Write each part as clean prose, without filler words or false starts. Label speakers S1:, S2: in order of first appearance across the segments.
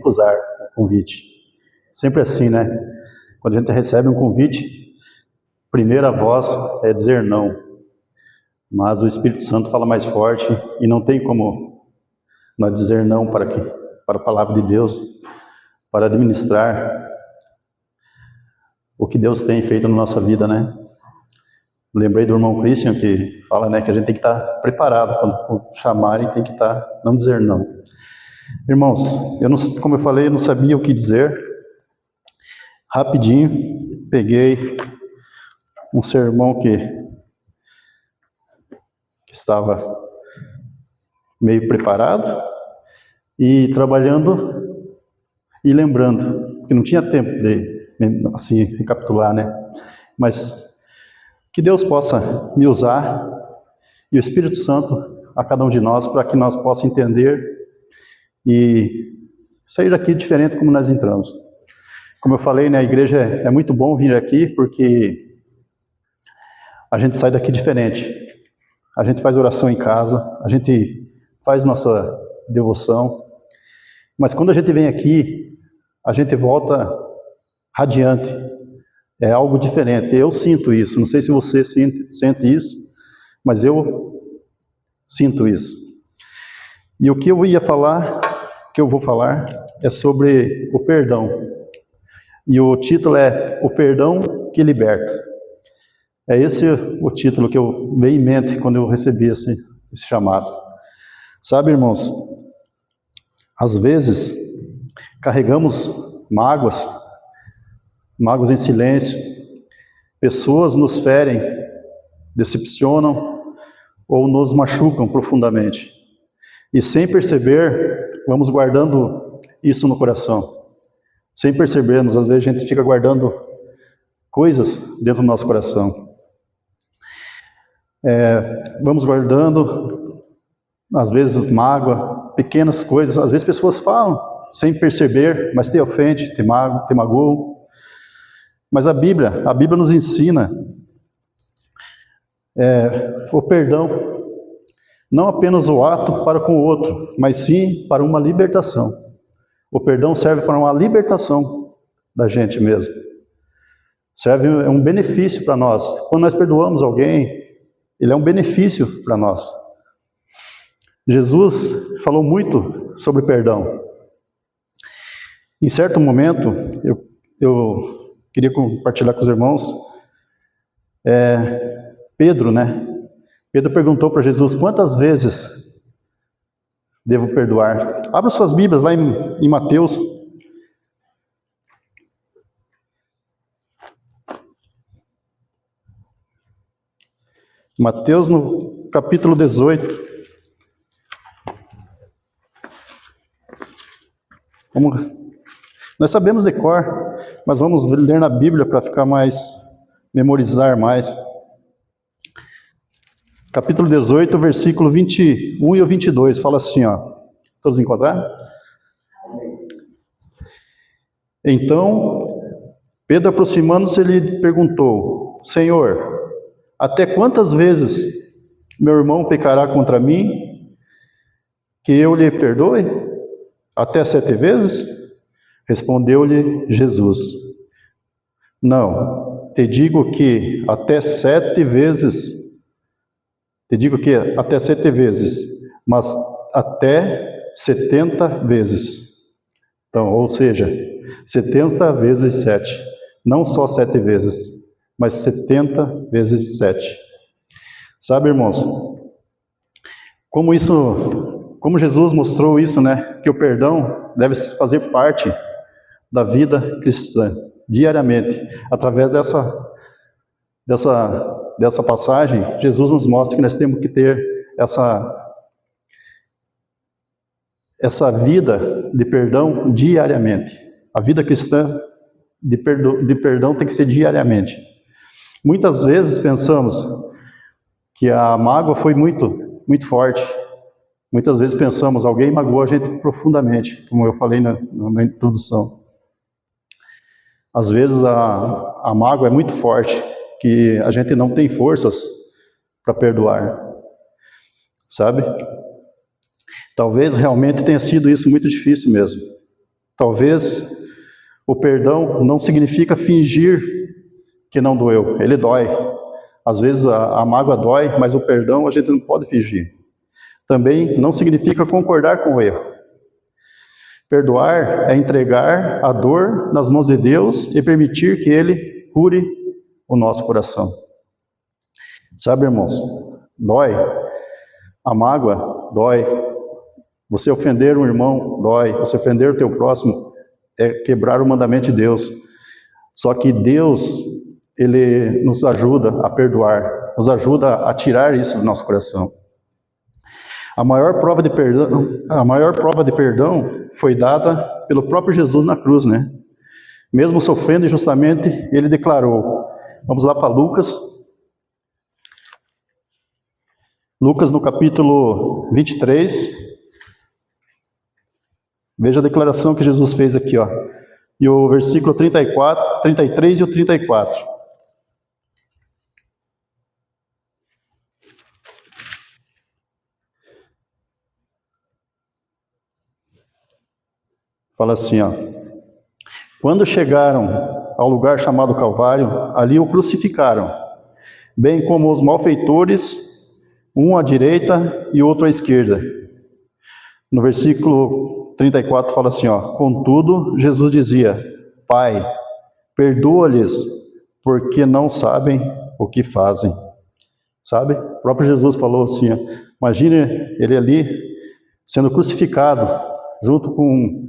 S1: recusar o convite. Sempre assim, né? Quando a gente recebe um convite, primeira voz é dizer não. Mas o Espírito Santo fala mais forte e não tem como nós dizer não para a palavra de Deus, para administrar o que Deus tem feito na nossa vida, né? Lembrei do irmão Christian que fala, né, que a gente tem que estar preparado quando chamarem, tem que estar, não dizer não. Irmãos, como eu falei, eu não sabia o que dizer. Rapidinho, peguei um sermão que estava meio preparado e trabalhando e lembrando, que não tinha tempo de, assim, recapitular, né? Mas que Deus possa me usar e o Espírito Santo a cada um de nós para que nós possamos entender e sair daqui diferente como nós entramos. Como eu falei, né, a igreja é muito bom vir aqui porque a gente sai daqui diferente. A gente faz oração em casa, a gente faz nossa devoção, mas quando a gente vem aqui, a gente volta radiante. É algo diferente. Eu sinto isso. Não sei se você sente isso, mas eu sinto isso. E o que eu ia falar, que eu vou falar, é sobre o perdão. E o título é O Perdão que Liberta. É esse o título que eu veio em mente quando eu recebi esse chamado. Sabe, irmãos, às vezes carregamos mágoas em silêncio, pessoas nos ferem, decepcionam ou nos machucam profundamente. E sem perceber, vamos guardando isso no coração. Sem percebermos, às vezes a gente fica guardando coisas dentro do nosso coração. Vamos guardando, às vezes mágoa, pequenas coisas, às vezes pessoas falam sem perceber, mas te ofende, te magoam. Mas a Bíblia nos ensina o perdão, não apenas o ato para com o outro, mas sim para uma libertação. O perdão serve para uma libertação da gente mesmo. Serve, é um benefício para nós. Quando nós perdoamos alguém, ele é um benefício para nós. Jesus falou muito sobre perdão. Em certo momento, eu queria compartilhar com os irmãos, Pedro, né? Pedro perguntou para Jesus, quantas vezes devo perdoar? Abra suas Bíblias lá em Mateus. Mateus no capítulo 18. Nós sabemos de cor, mas vamos ler na Bíblia para ficar mais, memorizar mais. Capítulo 18, versículo 21 e o 22, fala assim, ó. Todos encontraram? Então, Pedro, aproximando-se, lhe perguntou, Senhor, até quantas vezes meu irmão pecará contra mim, que eu lhe perdoe? Até 7 vezes? Respondeu-lhe Jesus, não, te digo que até 7 vezes, mas até 70 vezes. Então, ou seja, 70 vezes 7, não só 7 vezes, mas 70 vezes 7. Sabe, irmãos, como Jesus mostrou isso, né, que o perdão deve fazer parte da vida cristã, diariamente. Através dessa passagem, Jesus nos mostra que nós temos que ter essa vida de perdão diariamente. A vida cristã de perdão tem que ser diariamente. Muitas vezes pensamos que a mágoa foi muito, muito forte. Muitas vezes pensamos, alguém magoou a gente profundamente, como eu falei na introdução. Às vezes a mágoa é muito forte, que a gente não tem forças para perdoar, sabe? Talvez realmente tenha sido isso muito difícil mesmo. Talvez o perdão não significa fingir que não doeu, ele dói. Às vezes a mágoa dói, mas o perdão a gente não pode fingir. Também não significa concordar com o erro. Perdoar é entregar a dor nas mãos de Deus e permitir que Ele cure o nosso coração. Sabe, irmãos, dói. A mágoa dói. Você ofender um irmão dói. Você ofender o teu próximo é quebrar o mandamento de Deus. Só que Deus, Ele nos ajuda a perdoar, nos ajuda a tirar isso do nosso coração. A maior prova de perdão foi dada pelo próprio Jesus na cruz, né? Mesmo sofrendo injustamente, ele declarou. Vamos lá para Lucas. Lucas no capítulo 23. Veja a declaração que Jesus fez aqui, ó. E o versículo 33 e o 34. Fala assim, ó. Quando chegaram ao lugar chamado Calvário, ali o crucificaram, bem como os malfeitores, um à direita e outro à esquerda. No versículo 34 fala assim, ó. Contudo, Jesus dizia, Pai, perdoa-lhes, porque não sabem o que fazem. Sabe? O próprio Jesus falou assim, ó. Imagine ele ali sendo crucificado, junto com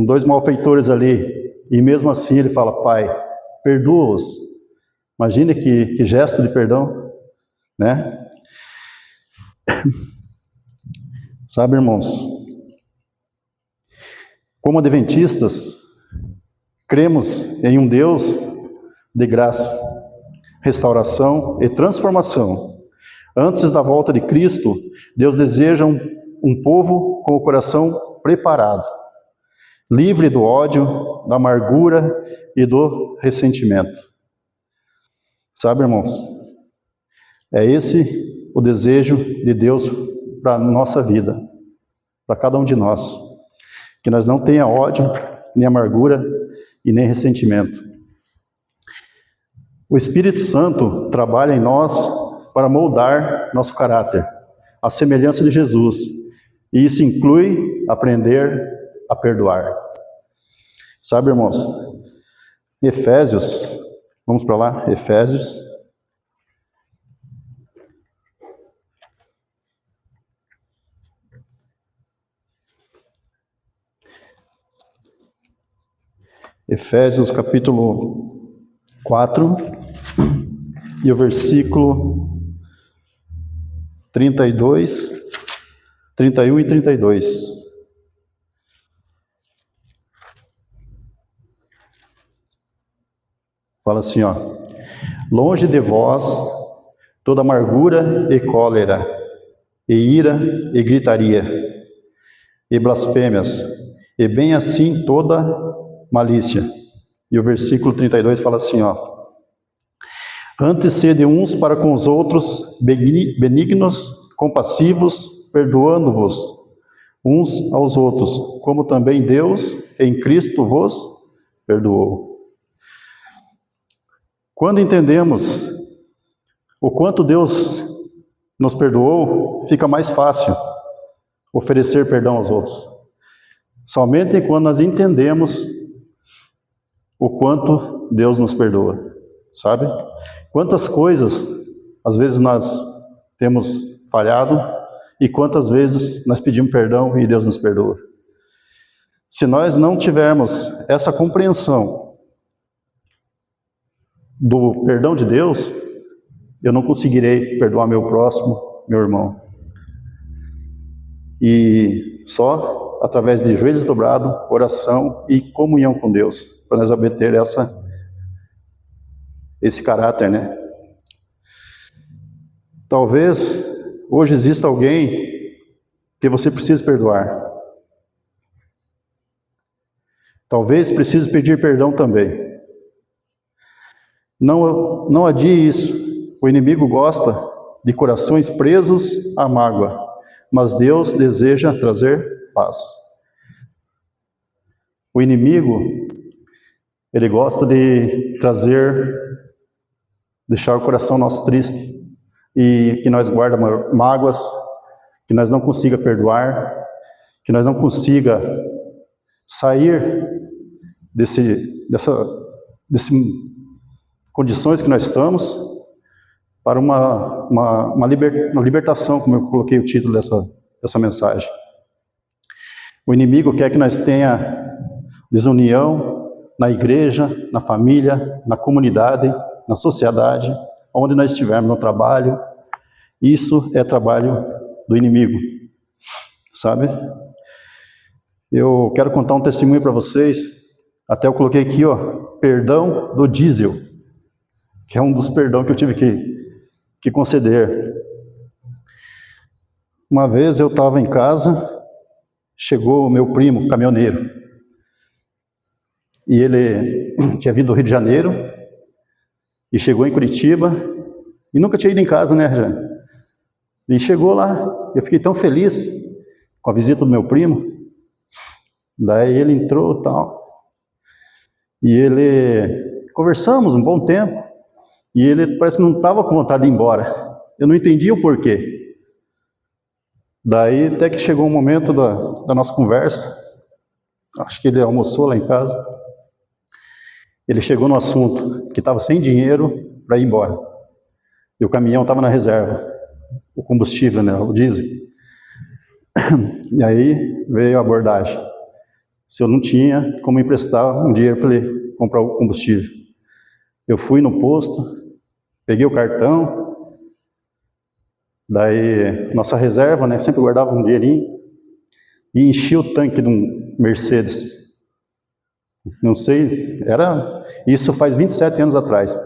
S1: dois malfeitores ali, e mesmo assim ele fala, Pai, perdoa-os. Imagine que gesto de perdão, né? Sabe, irmãos, como adventistas, cremos em um Deus de graça, restauração e transformação. Antes da volta de Cristo, Deus deseja um povo com o coração preparado, livre do ódio, da amargura e do ressentimento. Sabe, irmãos? É esse o desejo de Deus para a nossa vida, para cada um de nós. Que nós não tenha ódio, nem amargura e nem ressentimento. O Espírito Santo trabalha em nós para moldar nosso caráter, à semelhança de Jesus. E isso inclui aprender a perdoar. Sabe, irmãos, Efésios, vamos para lá, Efésios. Efésios capítulo 4 e o versículo 32, 31 e 32. Fala assim, ó. Longe de vós toda amargura e cólera, e ira e gritaria, e blasfêmias, e bem assim toda malícia. E o versículo 32 fala assim, ó. Antes sede uns para com os outros benignos, compassivos, perdoando-vos uns aos outros, como também Deus em Cristo vos perdoou. Quando entendemos o quanto Deus nos perdoou, fica mais fácil oferecer perdão aos outros. Somente quando nós entendemos o quanto Deus nos perdoa, sabe? Quantas coisas, às vezes, nós temos falhado e quantas vezes nós pedimos perdão e Deus nos perdoa. Se nós não tivermos essa compreensão do perdão de Deus, eu não conseguirei perdoar meu próximo, meu irmão. E só através de joelhos dobrados, oração e comunhão com Deus, para nós obter esse caráter, né? Talvez hoje exista alguém que você precise perdoar. Talvez precise pedir perdão também. Não adie isso. O inimigo gosta de corações presos à mágoa, mas Deus deseja trazer paz. O inimigo, ele gosta de deixar o coração nosso triste, e que nós guarda mágoas, que nós não consiga perdoar, que nós não consiga sair dessas condições que nós estamos, para uma libertação, como eu coloquei o título dessa mensagem. O inimigo quer que nós tenha desunião na igreja, na família, na comunidade, na sociedade, onde nós estivermos, no trabalho. Isso é trabalho do inimigo, sabe? Eu quero contar um testemunho para vocês. Até eu coloquei aqui, perdão do diesel, que é um dos perdão que eu tive que conceder. Uma vez eu estava em casa, chegou o meu primo, caminhoneiro, e ele tinha vindo do Rio de Janeiro, e chegou em Curitiba, e nunca tinha ido em casa, né, Rejane? E chegou lá, eu fiquei tão feliz com a visita do meu primo. Daí ele entrou e tal, e conversamos um bom tempo, e ele parece que não estava com vontade de ir embora. Eu não entendi o porquê. Daí até que chegou um momento da nossa conversa, acho que ele almoçou lá em casa, ele chegou no assunto que estava sem dinheiro para ir embora, e o caminhão estava na reserva, o combustível, né, o diesel. E aí veio a abordagem, se eu não tinha como emprestar um dinheiro para ele comprar o combustível. Eu fui no posto, peguei o cartão, daí nossa reserva, né, sempre guardava um dinheirinho, e enchi o tanque de um Mercedes. Não sei, isso faz 27 anos atrás.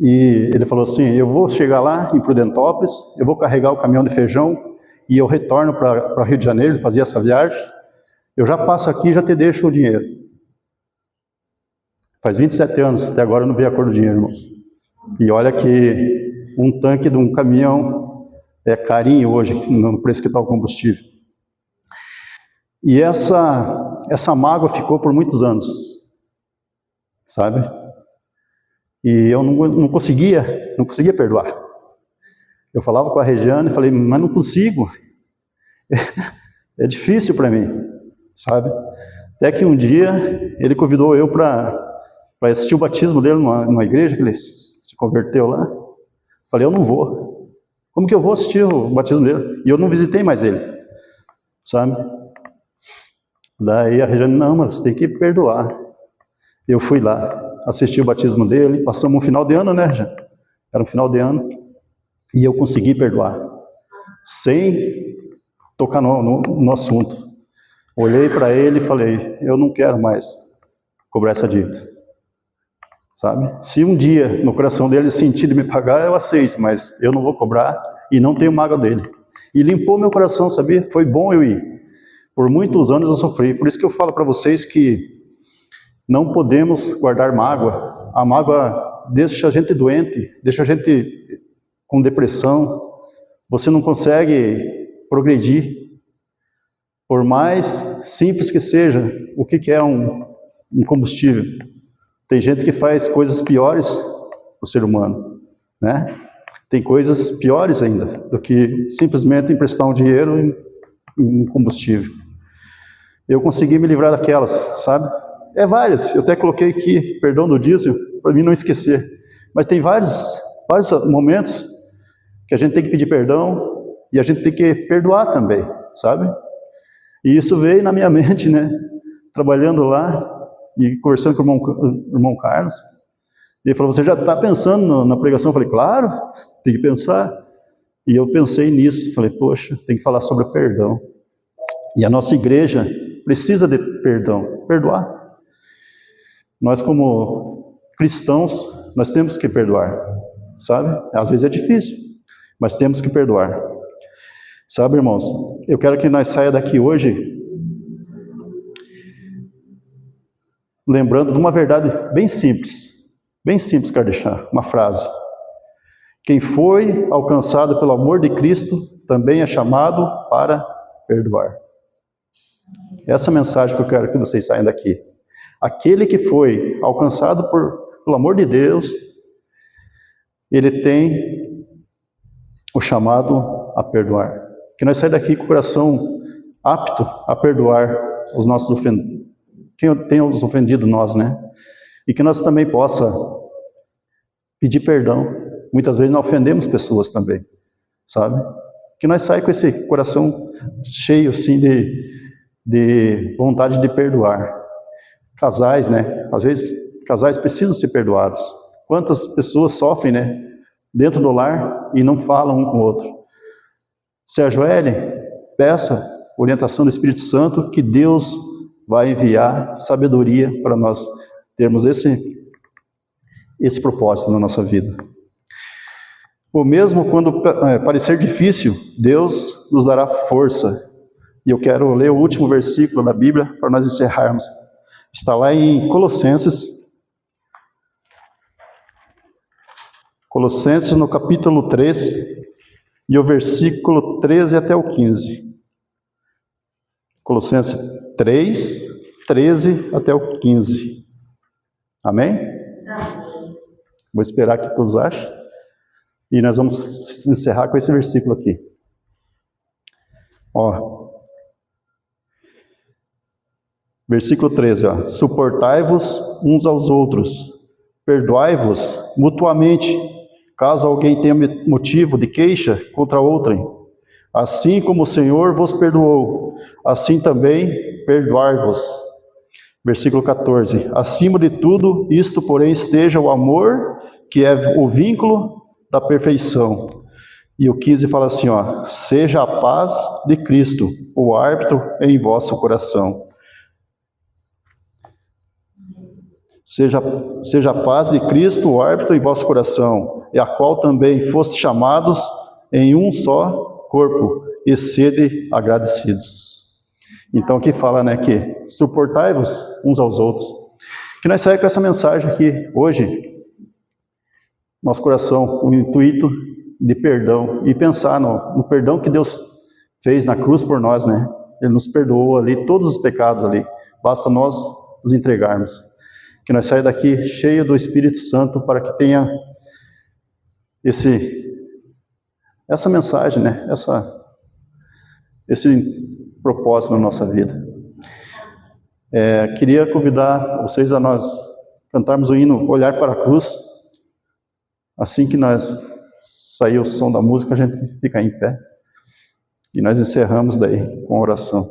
S1: E ele falou assim, eu vou chegar lá em Prudentópolis, eu vou carregar o caminhão de feijão e eu retorno para Rio de Janeiro, ele fazia essa viagem, eu já passo aqui e já te deixo o dinheiro. Faz 27 anos, até agora eu não vi a cor do dinheiro, irmãos. E olha que um tanque de um caminhão é carinho hoje, no preço que está o combustível. E essa mágoa ficou por muitos anos, sabe? E eu não conseguia perdoar. Eu falava com a Regiane e falei, mas não consigo. É difícil para mim, sabe? Até que um dia ele convidou eu para assistir o batismo dele numa igreja que ele se converteu lá. Falei, eu não vou. Como que eu vou assistir o batismo dele? E eu não visitei mais ele, sabe? Daí a Regiane, não, mas você tem que perdoar. Eu fui lá, assisti o batismo dele, passamos um final de ano, né, Regiane? Era um final de ano. E eu consegui perdoar, sem tocar no assunto. Olhei para ele e falei, eu não quero mais cobrar essa dívida, sabe? Se um dia no coração dele sentir de me pagar, eu aceito, mas eu não vou cobrar e não tenho mágoa dele. E limpou meu coração, sabia? Foi bom eu ir. Por muitos anos eu sofri, por isso que eu falo para vocês que não podemos guardar mágoa. A mágoa deixa a gente doente, deixa a gente com depressão, você não consegue progredir. Por mais simples que seja, o que é um combustível? Tem gente que faz coisas piores para o ser humano, né? Tem coisas piores ainda do que simplesmente emprestar um dinheiro em combustível. Eu consegui me livrar daquelas, sabe? Várias, eu até coloquei aqui, perdão do diesel, para mim não esquecer. Mas tem vários momentos que a gente tem que pedir perdão e a gente tem que perdoar também, sabe? E isso veio na minha mente, né? Trabalhando lá e conversando com o irmão Carlos. E ele falou, você já está pensando na pregação? Eu falei, claro, tem que pensar. E eu pensei nisso, falei, poxa, tem que falar sobre perdão. E a nossa igreja precisa de perdão, perdoar. Nós como cristãos, nós temos que perdoar, sabe? Às vezes é difícil, mas temos que perdoar. Sabe, irmãos, eu quero que nós saia daqui hoje lembrando de uma verdade bem simples, quero deixar, uma frase. Quem foi alcançado pelo amor de Cristo também é chamado para perdoar. Essa mensagem que eu quero que vocês saiam daqui. Aquele que foi alcançado pelo amor de Deus, ele tem o chamado a perdoar. Que nós saímos daqui com o coração apto a perdoar os nossos ofendidos, quem tem os ofendido nós, né? E que nós também possa pedir perdão. Muitas vezes nós ofendemos pessoas também, sabe? Que nós saímos com esse coração cheio, assim, de vontade de perdoar. Casais, né? Às vezes, casais precisam ser perdoados. Quantas pessoas sofrem, né? Dentro do lar e não falam um com o outro. Se ajoelhe, peça orientação do Espírito Santo, que Deus vai enviar sabedoria para nós termos esse propósito na nossa vida. Ou mesmo quando parecer difícil, Deus nos dará força. E eu quero ler o último versículo da Bíblia para nós encerrarmos. Está lá em Colossenses no capítulo 3, e o versículo 13 até o 15. Colossenses 3, 13 até o 15. Amém? Amém. Vou esperar que todos achem. E nós vamos encerrar com esse versículo aqui. Ó. Versículo 13, ó. Suportai-vos uns aos outros, perdoai-vos mutuamente, caso alguém tenha motivo de queixa contra outrem. Assim como o Senhor vos perdoou, assim também perdoai-vos. Versículo 14. Acima de tudo, isto porém esteja o amor, que é o vínculo da perfeição. E o 15 fala assim, ó. Seja a paz de Cristo, o árbitro em vosso coração. Seja a paz de Cristo, o árbitro em vosso coração, e a qual também foste chamados em um só corpo, e sede agradecidos. Então aqui fala, né, que suportai-vos uns aos outros. Que nós saímos com essa mensagem aqui hoje, nosso coração, o intuito de perdão, e pensar no perdão que Deus fez na cruz por nós, né? Ele nos perdoou ali, todos os pecados ali, basta nós nos entregarmos. Que nós saímos daqui cheio do Espírito Santo para que tenha essa mensagem, né? Esse propósito na nossa vida. Queria convidar vocês a nós cantarmos o hino Olhar para a Cruz. Assim que nós sair o som da música, a gente fica em pé. E nós encerramos daí com a oração.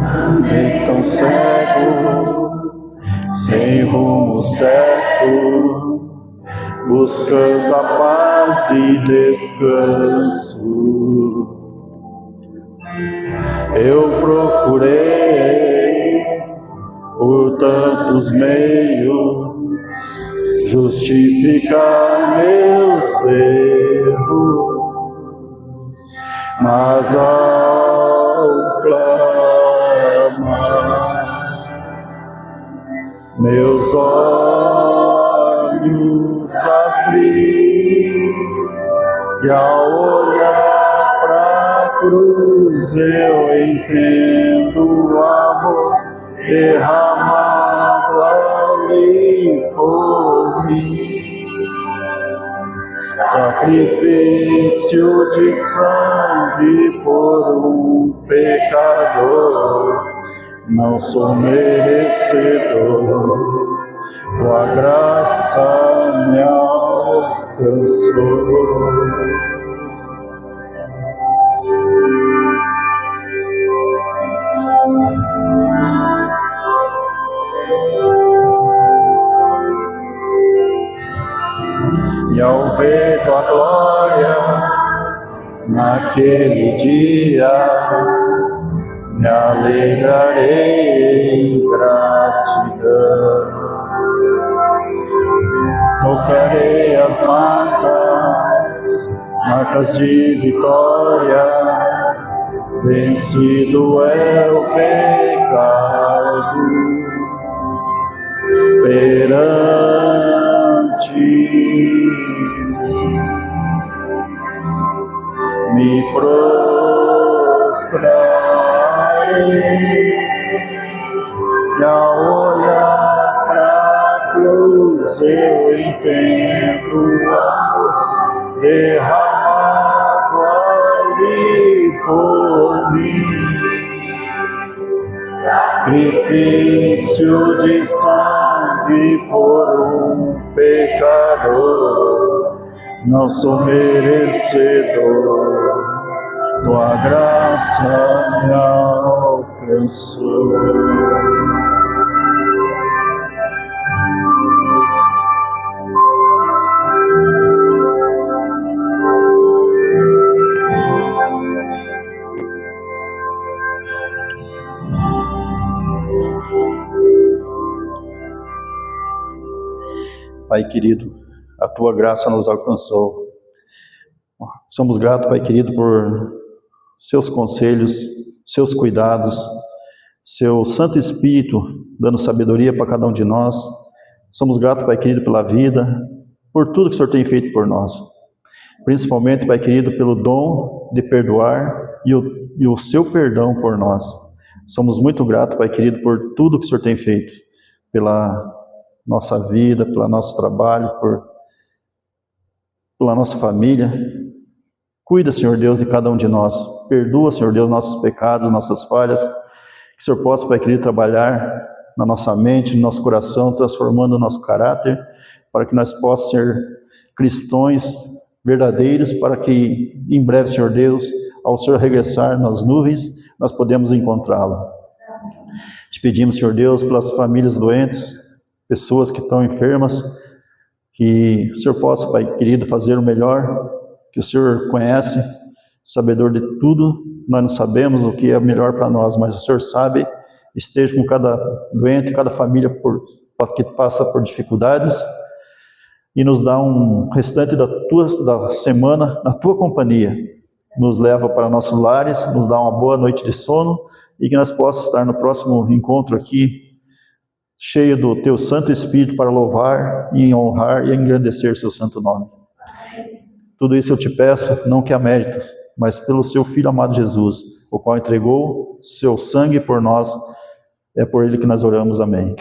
S1: Andei tão cego, sem rumo certo, buscando a paz e descanso. Eu procurei por tantos meios justificar meus erros, mas ao clamar, meus olhos abri, e ao olhar para a cruz eu entendo o amor derramado ali por mim. Sacrifício de sangue por um pecador, não sou merecedor, tua graça me alcançou. E ao ver tua glória naquele dia, me alegrarei em gratidão. Tocarei as marcas de vitória, vencido é o pecado perante me prostrarei e ao olhar pra cruz eu entendo o derramado ali por mim, sacrifício de sangue por um pecador. Não sou merecedor, tua graça me alcançou. Pai querido, a tua graça nos alcançou. Somos gratos, Pai querido, por seus conselhos, seus cuidados, seu Santo Espírito dando sabedoria para cada um de nós. Somos gratos, Pai querido, pela vida, por tudo que o Senhor tem feito por nós. Principalmente, Pai querido, pelo dom de perdoar e o seu perdão por nós. Somos muito gratos, Pai querido, por tudo que o Senhor tem feito, pela nossa vida, pelo nosso trabalho, pela nossa família. Cuida, Senhor Deus, de cada um de nós. Perdoa, Senhor Deus, nossos pecados, nossas falhas. Que o Senhor possa, Pai querido, trabalhar na nossa mente, no nosso coração, transformando o nosso caráter, para que nós possamos ser cristãos verdadeiros, para que em breve, Senhor Deus, ao Senhor regressar nas nuvens, nós podemos encontrá-lo. Te pedimos, Senhor Deus, pelas famílias doentes, pessoas que estão enfermas, que o Senhor possa, Pai querido, fazer o melhor, que o Senhor conhece, sabedor de tudo. Nós não sabemos o que é melhor para nós, mas o Senhor sabe. Esteja com cada doente, cada família que passa por dificuldades, e nos dá um restante da semana na tua companhia. Nos leva para nossos lares, nos dá uma boa noite de sono, e que nós possamos estar no próximo encontro aqui, cheio do teu Santo Espírito, para louvar e honrar e engrandecer seu santo nome. Tudo isso eu te peço, não que há méritos, mas pelo seu Filho amado Jesus, o qual entregou seu sangue por nós. É por ele que nós oramos. Amém.